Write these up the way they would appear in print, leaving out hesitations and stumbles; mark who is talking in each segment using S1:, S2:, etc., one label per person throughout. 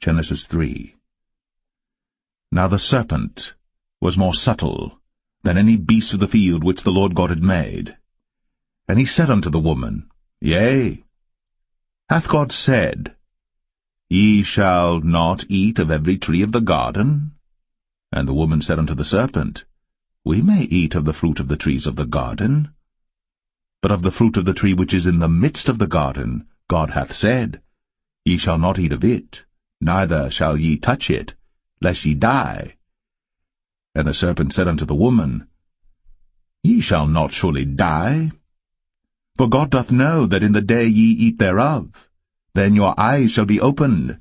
S1: Genesis 3. Now the serpent was more subtle than any beast of the field which the Lord God had made. And he said unto the woman, Yea, hath God said, Ye shall not eat of every tree of the garden? And the woman said unto the serpent, We may eat of the fruit of the trees of the garden. But of the fruit of the tree which is in the midst of the garden, God hath said, Ye shall not eat of it, neither shall ye touch it, lest ye die. And the serpent said unto the woman, Ye shall not surely die. For God doth know that in the day ye eat thereof, then your eyes shall be opened,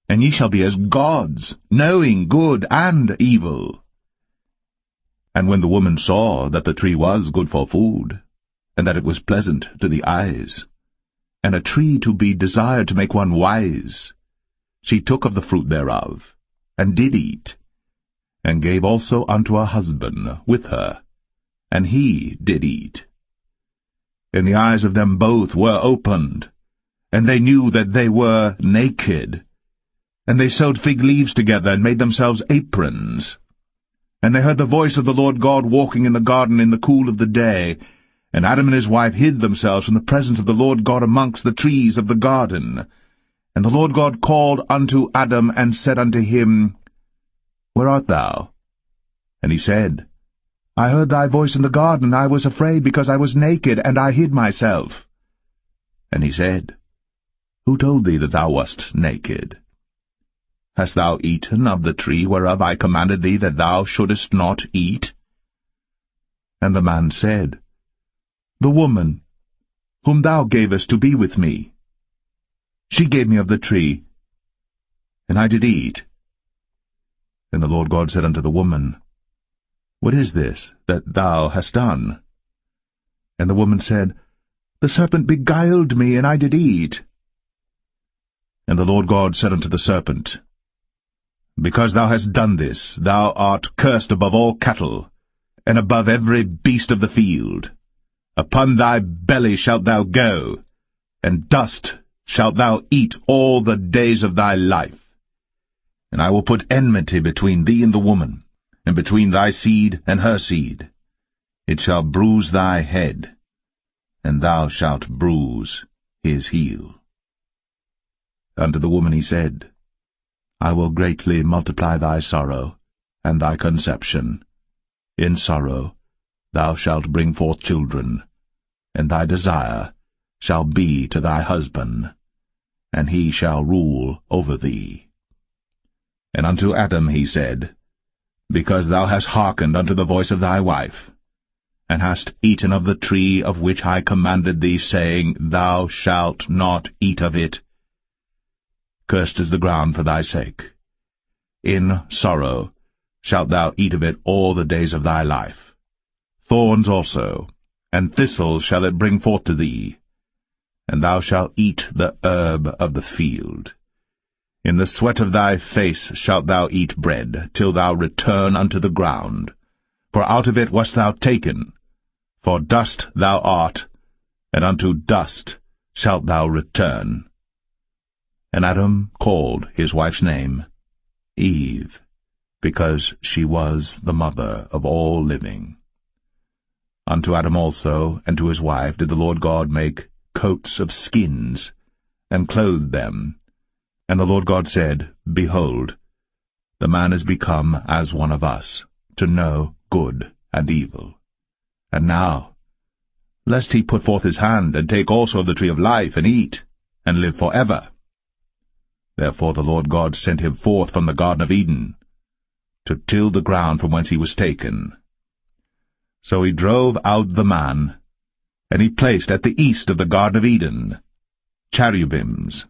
S1: and ye shall be as gods, knowing good and evil. And when the woman saw that the tree was good for food, and that it was pleasant to the eyes, and a tree to be desired to make one wise, she took of the fruit thereof, and did eat, and gave also unto her husband with her, and he did eat. And the eyes of them both were opened, and they knew that they were naked. And they sewed fig leaves together, and made themselves aprons. And they heard the voice of the Lord God walking in the garden in the cool of the day. And Adam and his wife hid themselves from the presence of the Lord God amongst the trees of the garden. And the Lord God called unto Adam, and said unto him, Where art thou? And he said, I heard thy voice in the garden. I was afraid, because I was naked, and I hid myself. And he said, Who told thee that thou wast naked? Hast thou eaten of the tree whereof I commanded thee that thou shouldest not eat? And the man said, The woman, whom thou gavest to be with me, she gave me of the tree, and I did eat. And the Lord God said unto the woman, What is this that thou hast done? And the woman said, The serpent beguiled me, and I did eat. And the Lord God said unto the serpent, Because thou hast done this, thou art cursed above all cattle, and above every beast of the field. Upon thy belly shalt thou go, and dust shalt thou eat all the days of thy life. And I will put enmity between thee and the woman, and between thy seed and her seed. It shall bruise thy head, and thou shalt bruise his heel. Unto the woman he said, I will greatly multiply thy sorrow, and thy conception. In sorrow thou shalt bring forth children, and thy desire shall be to thy husband, and he shall rule over thee. And unto Adam he said, Because thou hast hearkened unto the voice of thy wife, and hast eaten of the tree of which I commanded thee, saying, Thou shalt not eat of it, cursed is the ground for thy sake. In sorrow shalt thou eat of it all the days of thy life. Thorns also, and thistles shall it bring forth to thee, and thou shalt eat the herb of the field. In the sweat of thy face shalt thou eat bread, till thou return unto the ground. For out of it wast thou taken, for dust thou art, and unto dust shalt thou return. And Adam called his wife's name Eve, because she was the mother of all living. Unto Adam also and to his wife did the Lord God make coats of skins, and clothed them. And the Lord God said, Behold, the man is become as one of us, to know good and evil. And now, lest he put forth his hand, and take also of the tree of life, and eat, and live forever. Therefore the Lord God sent him forth from the Garden of Eden, to till the ground from whence he was taken. So he drove out the man, and he placed at the east of the Garden of Eden cherubims,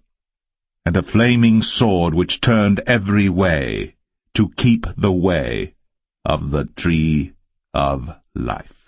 S1: and a flaming sword which turned every way, to keep the way of the tree of life.